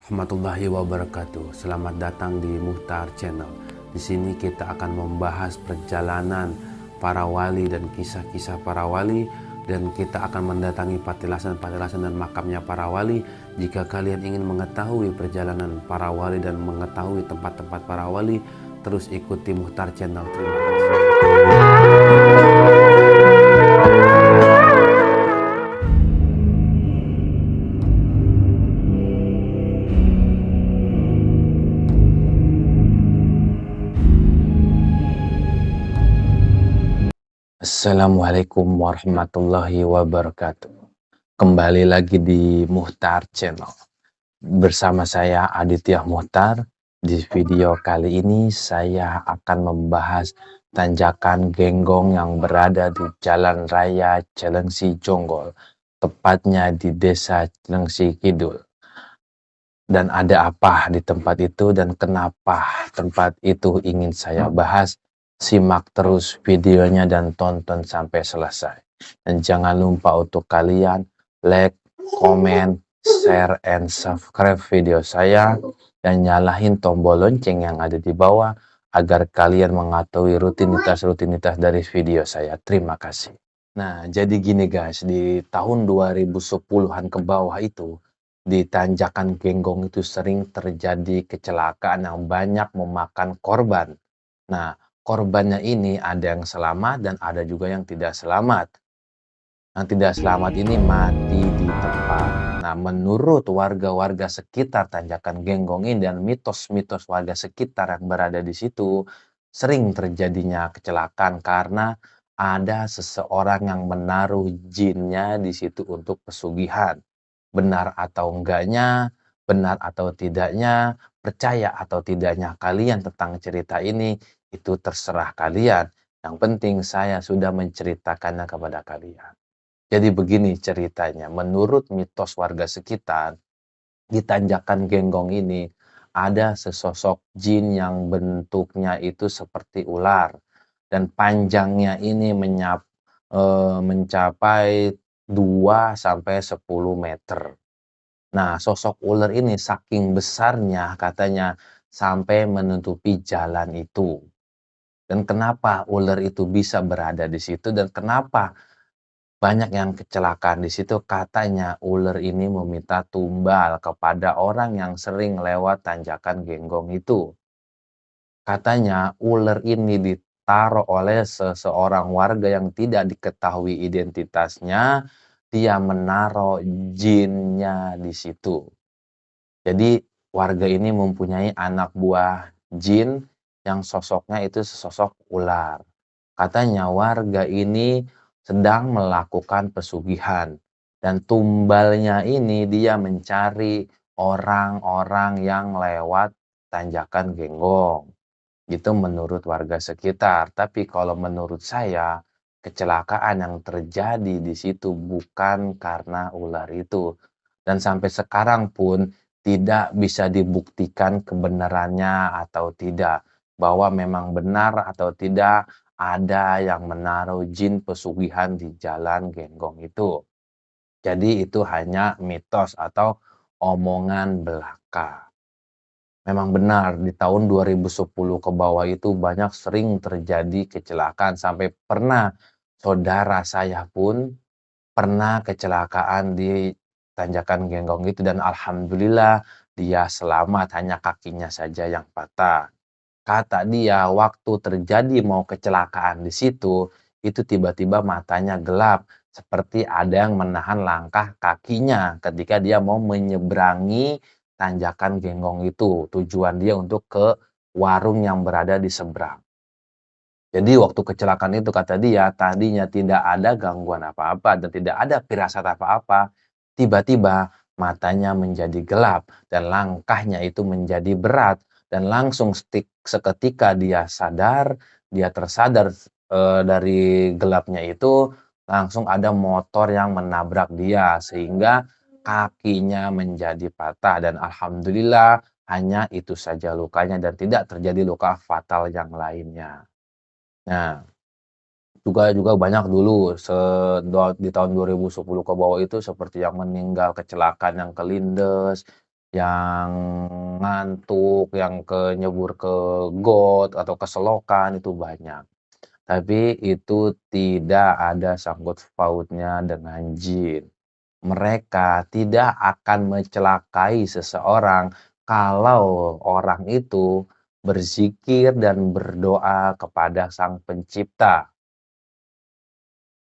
Warahmatullahi wabarakatuh. Selamat datang di Muhtar Channel. Di sini kita akan membahas perjalanan para wali dan kisah-kisah para wali, dan kita akan mendatangi patilasan-patilasan dan makamnya para wali. Jika kalian ingin mengetahui perjalanan para wali dan mengetahui tempat-tempat para wali, terus ikuti Muhtar Channel. Terima kasih. Assalamualaikum warahmatullahi wabarakatuh. Kembali lagi di Muhtar Channel. Bersama saya Aditya Muhtar. Di video kali ini saya akan membahas tanjakan Genggong yang berada di Jalan Raya Cilengsi Jonggol, tepatnya di Desa Cilengsi Kidul. Dan ada apa di tempat itu dan kenapa tempat itu ingin saya bahas? Simak terus videonya dan tonton sampai selesai. Dan jangan lupa untuk kalian like, komen, share, and subscribe video saya. Dan nyalahin tombol lonceng yang ada di bawah agar kalian mengetahui rutinitas-rutinitas dari video saya. Terima kasih. Nah, jadi gini guys, di tahun 2010-an ke bawah itu, di tanjakan Genggong itu sering terjadi kecelakaan yang banyak memakan korban. Nah, korbannya ini ada yang selamat dan ada juga yang tidak selamat. Yang tidak selamat ini mati di tempat. Nah, menurut warga-warga sekitar tanjakan Genggong ini dan mitos-mitos warga sekitar yang berada di situ, sering terjadinya kecelakaan karena ada seseorang yang menaruh jinnya di situ untuk pesugihan. Benar atau enggaknya, benar atau tidaknya, percaya atau tidaknya kalian tentang cerita ini, itu terserah kalian. Yang penting saya sudah menceritakannya kepada kalian. Jadi begini ceritanya, menurut mitos warga sekitar, di tanjakan Genggong ini ada sesosok jin yang bentuknya itu seperti ular dan panjangnya ini mencapai 2 sampai 10 meter. Nah, sosok ular ini saking besarnya katanya sampai menutupi jalan itu. Dan kenapa ular itu bisa berada di situ dan kenapa banyak yang kecelakaan di situ? Katanya ular ini meminta tumbal kepada orang yang sering lewat tanjakan Genggong itu. Katanya ular ini ditaruh oleh seseorang warga yang tidak diketahui identitasnya, dia menaruh jinnya di situ. Jadi warga ini mempunyai anak buah jin yang sosoknya itu sesosok ular. Katanya warga ini sedang melakukan pesugihan dan tumbalnya ini dia mencari orang-orang yang lewat tanjakan Genggong. Itu menurut warga sekitar. Tapi kalau menurut saya, kecelakaan yang terjadi di situ bukan karena ular itu. Dan sampai sekarang pun tidak bisa dibuktikan kebenarannya atau tidak. Bahwa memang benar atau tidak ada yang menaruh jin pesugihan di jalan Genggong itu. Jadi itu hanya mitos atau omongan belaka. Memang benar di tahun 2010 ke bawah itu banyak sering terjadi kecelakaan sampai pernah saudara saya pun pernah kecelakaan di tanjakan Genggong itu dan alhamdulillah dia selamat, hanya kakinya saja yang patah. Kata dia waktu terjadi mau kecelakaan di situ, itu tiba-tiba matanya gelap seperti ada yang menahan langkah kakinya ketika dia mau menyeberangi tanjakan Genggong itu. Tujuan dia untuk ke warung yang berada di seberang. Jadi waktu kecelakaan itu kata dia, tadinya tidak ada gangguan apa-apa dan tidak ada firasat apa-apa. Tiba-tiba matanya menjadi gelap dan langkahnya itu menjadi berat dan langsung seketika dia sadar, dia tersadar dari gelapnya itu langsung ada motor yang menabrak dia sehingga kakinya menjadi patah dan alhamdulillah hanya itu saja lukanya dan tidak terjadi luka fatal yang lainnya. Nah, juga juga banyak dulu di tahun 2010 ke bawah itu seperti yang meninggal kecelakaan yang kelindes, yang ngantuk, yang nyebur ke got atau ke selokan itu banyak. Tapi itu tidak ada sangkut pautnya dengan jin. Mereka tidak akan mencelakai seseorang kalau orang itu berzikir dan berdoa kepada Sang Pencipta.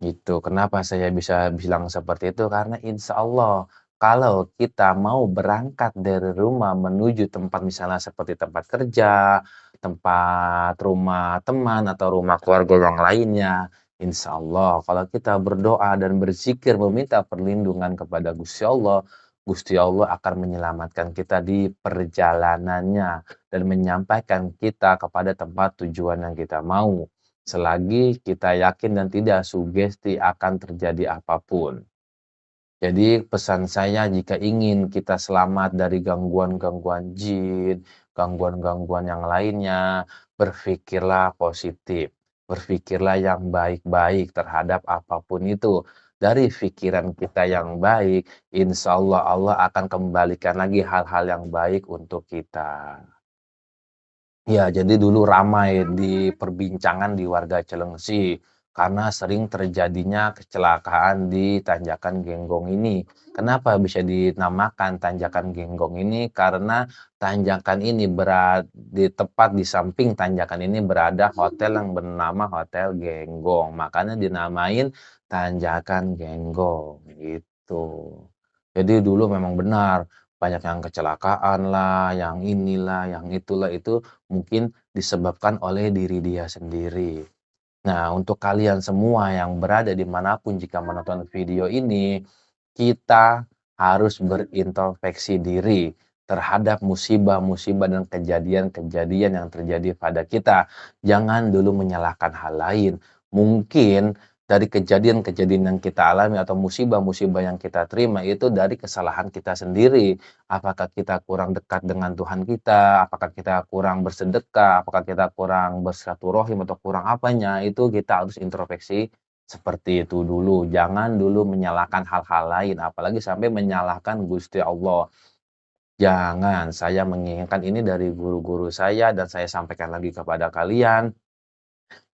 Gitu. Kenapa saya bisa bilang seperti itu? Karena insya Allah kalau kita mau berangkat dari rumah menuju tempat misalnya seperti tempat kerja, tempat rumah teman atau rumah keluarga yang lainnya, insya Allah kalau kita berdoa dan berzikir meminta perlindungan kepada Gusti Allah akan menyelamatkan kita di perjalanannya dan menyampaikan kita kepada tempat tujuan yang kita mau. Selagi kita yakin dan tidak sugesti akan terjadi apapun. Jadi pesan saya jika ingin kita selamat dari gangguan-gangguan jin, gangguan-gangguan yang lainnya, berpikirlah positif. Berpikirlah yang baik-baik terhadap apapun itu. Dari pikiran kita yang baik, insya Allah Allah akan kembalikan lagi hal-hal yang baik untuk kita. Ya, jadi dulu ramai di perbincangan di warga Cilengsi karena sering terjadinya kecelakaan di Tanjakan Genggong ini. Kenapa bisa dinamakan Tanjakan Genggong ini? Karena tanjakan ini di tepat di samping tanjakan ini berada hotel yang bernama Hotel Genggong. Makanya dinamain Tanjakan Genggong gitu. Jadi dulu memang benar banyak yang kecelakaan lah, yang inilah, yang itulah itu mungkin disebabkan oleh diri dia sendiri. Nah, untuk kalian semua yang berada di manapun jika menonton video ini, kita harus berintrospeksi diri terhadap musibah-musibah dan kejadian-kejadian yang terjadi pada kita. Jangan dulu menyalahkan hal lain. Mungkin dari kejadian-kejadian yang kita alami atau musibah-musibah yang kita terima itu dari kesalahan kita sendiri. Apakah kita kurang dekat dengan Tuhan kita, apakah kita kurang bersedekah, apakah kita kurang bersilaturahim atau kurang apanya, itu kita harus introspeksi seperti itu dulu. Jangan dulu menyalahkan hal-hal lain, apalagi sampai menyalahkan Gusti Allah. Jangan, saya menginginkan ini dari guru-guru saya dan saya sampaikan lagi kepada kalian.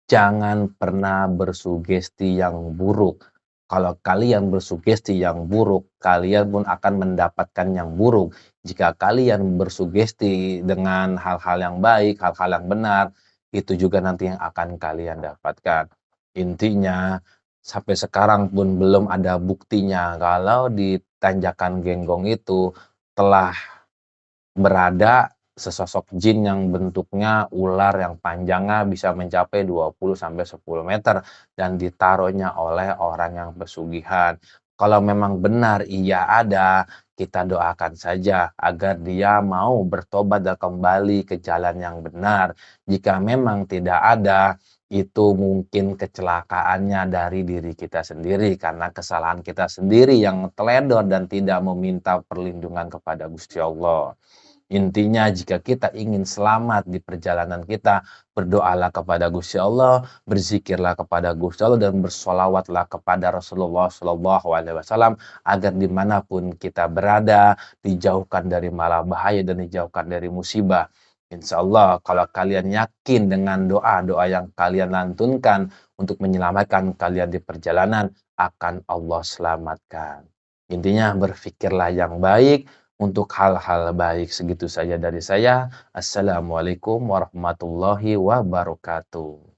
Jangan pernah bersugesti yang buruk. Kalau kalian bersugesti yang buruk, kalian pun akan mendapatkan yang buruk. Jika kalian bersugesti dengan hal-hal yang baik, hal-hal yang benar, itu juga nanti yang akan kalian dapatkan. Intinya, sampai sekarang pun belum ada buktinya kalau di Tanjakan Genggong itu telah berada sesosok jin yang bentuknya ular yang panjangnya bisa mencapai 20 sampai 10 meter dan ditaruhnya oleh orang yang pesugihan. Kalau memang benar iya ada, kita doakan saja agar dia mau bertobat dan kembali ke jalan yang benar. Jika memang tidak ada, itu mungkin kecelakaannya dari diri kita sendiri karena kesalahan kita sendiri yang teledor dan tidak meminta perlindungan kepada Gusti Allah. Intinya jika kita ingin selamat di perjalanan kita, berdoalah kepada Gusti Allah, berzikirlah kepada Gusti Allah dan bersolawatlah kepada Rasulullah Shallallahu Alaihi Wasallam agar dimanapun kita berada dijauhkan dari mala bahaya dan dijauhkan dari musibah. Insya Allah kalau kalian yakin dengan doa-doa yang kalian lantunkan untuk menyelamatkan kalian di perjalanan, akan Allah selamatkan. Intinya berpikirlah yang baik, untuk hal-hal baik. Segitu saja dari saya. Assalamualaikum warahmatullahi wabarakatuh.